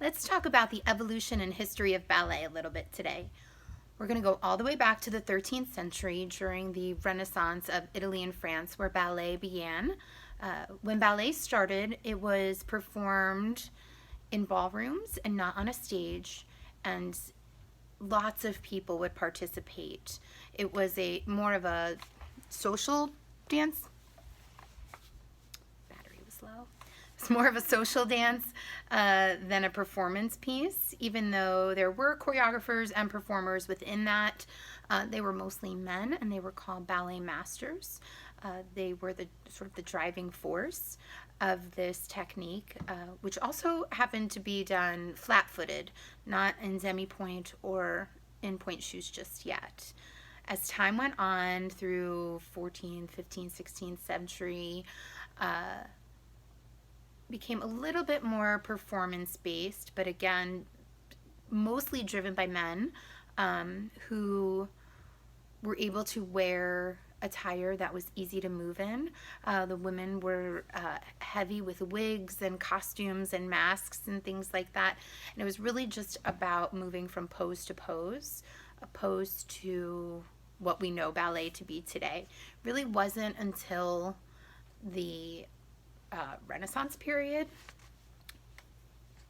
Let's talk about the evolution and history of ballet a little bit today. We're going to go all the way back to the 13th century during the Renaissance of Italy and France, where ballet began. When ballet started, it was performed in ballrooms and not on a stage, and lots of people would participate. It was a more of a social dance. Battery was low. It's more of a social dance than a performance piece, even though there were choreographers and performers within that. They were mostly men, and they were called ballet masters. They were the sort of the driving force of this technique, which also happened to be done flat-footed, not in demi-pointe or in pointe shoes just yet. As time went on through 14th, 15th, 16th century, became a little bit more performance-based, but again, mostly driven by men who were able to wear attire that was easy to move in. The women were heavy with wigs and costumes and masks and things like that. And it was really just about moving from pose to pose, opposed to what we know ballet to be today. Really wasn't until the Renaissance period.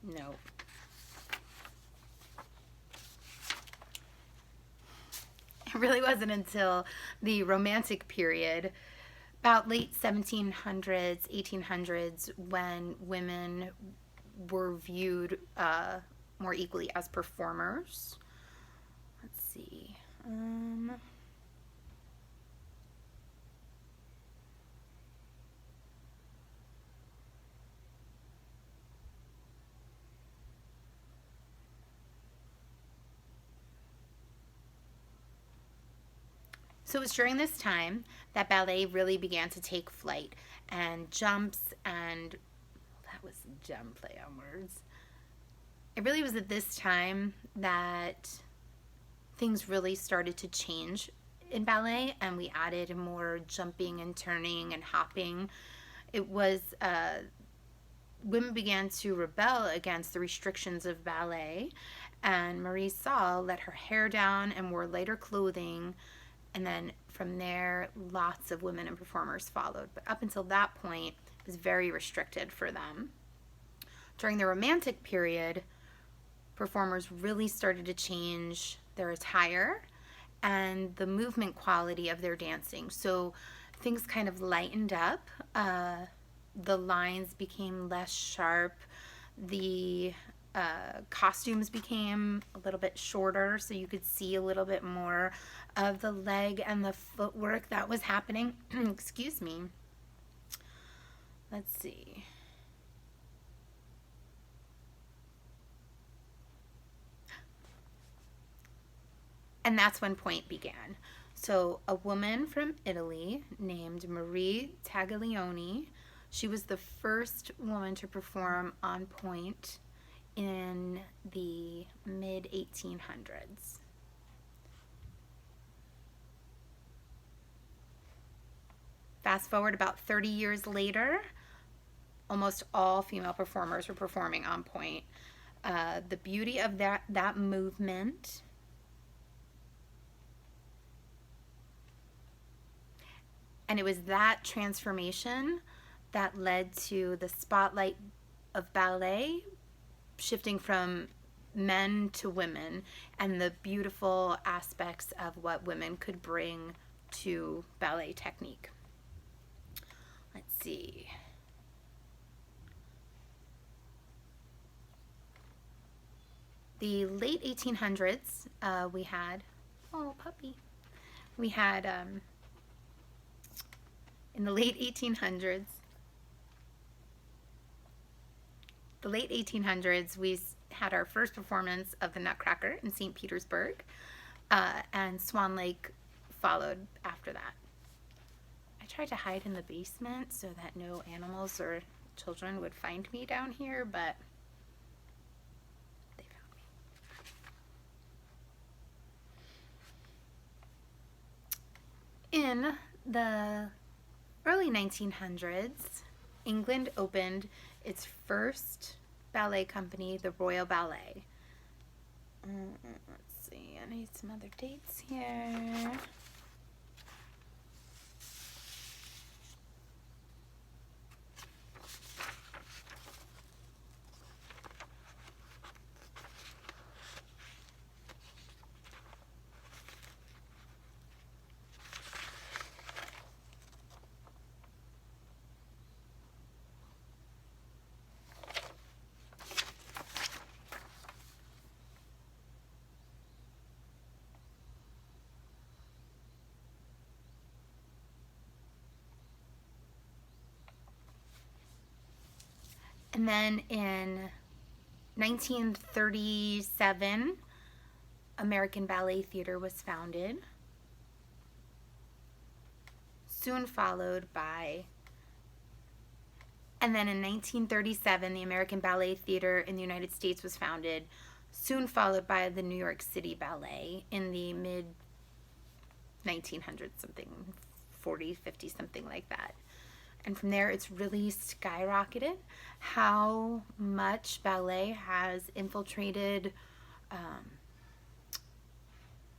No. It really wasn't until the Romantic period, about late 1700s, 1800s, when women were viewed more equally as performers. Let's see. So it was during this time that ballet really began to take flight, and jumps, and that was gem play on words. It really was at this time that things really started to change in ballet, and we added more jumping and turning and hopping. It was women began to rebel against the restrictions of ballet, and Marie Salle let her hair down and wore lighter clothing. And then from there, lots of women and performers followed. But up until that point, it was very restricted for them. During the Romantic period, performers really started to change their attire and the movement quality of their dancing. So things kind of lightened up. The lines became less sharp. The costumes became a little bit shorter, so you could see a little bit more of the leg and the footwork that was happening. Excuse me. Let's see. And that's when pointe began. So a woman from Italy named Marie Taglioni, she was the first woman to perform on pointe in the mid-1800s. Fast forward about 30 years later, almost all female performers were performing on pointe. The beauty of that movement and it was that transformation that led to the spotlight of ballet shifting from men to women, and the beautiful aspects of what women could bring to ballet technique. Let's see. The late 1800s, we had, oh puppy, we had, in the late 1800s, we had our first performance of the Nutcracker in St. Petersburg, and Swan Lake followed after that. I tried to hide in the basement so that no animals or children would find me down here, but they found me. In the early 1900s, England opened its first ballet company, the Royal Ballet. Let's see, I need some other dates here. And then in 1937, American Ballet Theater was founded, soon followed by, and then in 1937, the American Ballet Theater in the United States was founded, soon followed by the New York City Ballet in the mid 1900s, something 40, 50, something like that. And from there, it's really skyrocketed how much ballet has infiltrated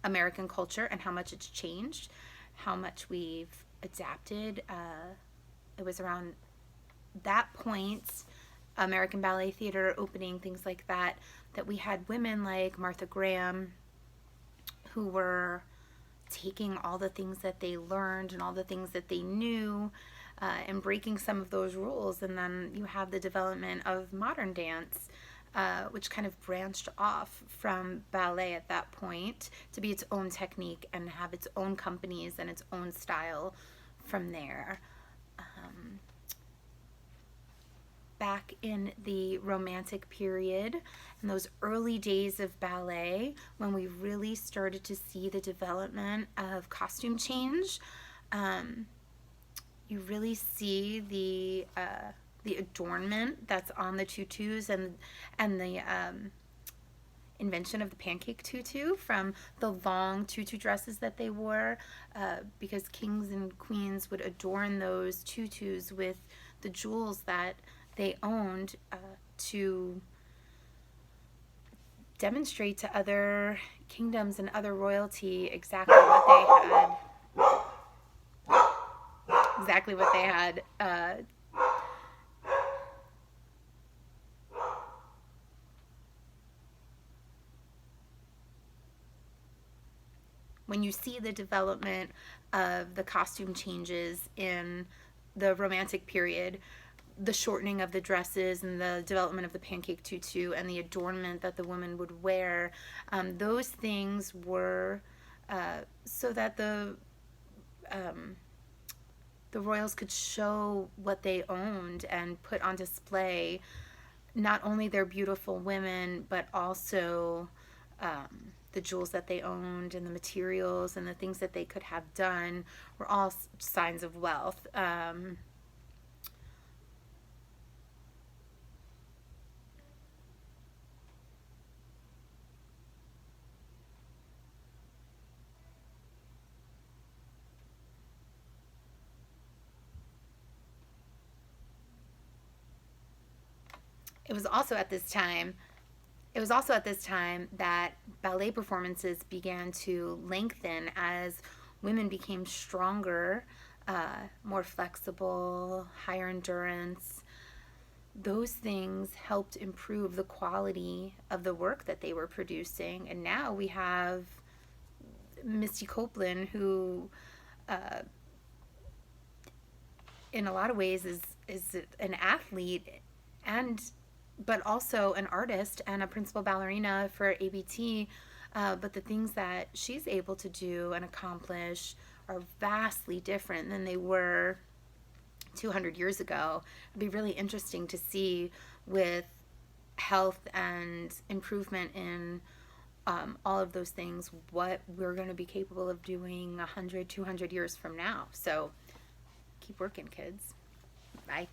American culture and how much it's changed, how much we've adapted. It was around that point, American Ballet Theater opening, things like that, that we had women like Martha Graham who were taking all the things that they learned and all the things that they knew and breaking some of those rules. And then you have the development of modern dance, which kind of branched off from ballet at that point to be its own technique and have its own companies and its own style from there. Back in the Romantic period, in those early days of ballet, when we really started to see the development of costume change, you really see the adornment that's on the tutus and the invention of the pancake tutu from the long tutu dresses that they wore, because kings and queens would adorn those tutus with the jewels that they owned to demonstrate to other kingdoms and other royalty exactly what they had. When you see the development of the costume changes in the Romantic period, the shortening of the dresses and the development of the pancake tutu and the adornment that the woman would wear, those things were so that the royals could show what they owned and put on display not only their beautiful women, but also the jewels that they owned and the materials and the things that they could have done were all signs of wealth. It was also at this time that ballet performances began to lengthen as women became stronger, more flexible, higher endurance. Those things helped improve the quality of the work that they were producing. And now we have Misty Copeland, who in a lot of ways is an athlete but also an artist and a principal ballerina for ABT. But the things that she's able to do and accomplish are vastly different than they were 200 years ago. It'd be really interesting to see, with health and improvement in all of those things, what we're going to be capable of doing 100, 200 years from now. So keep working, kids. Bye.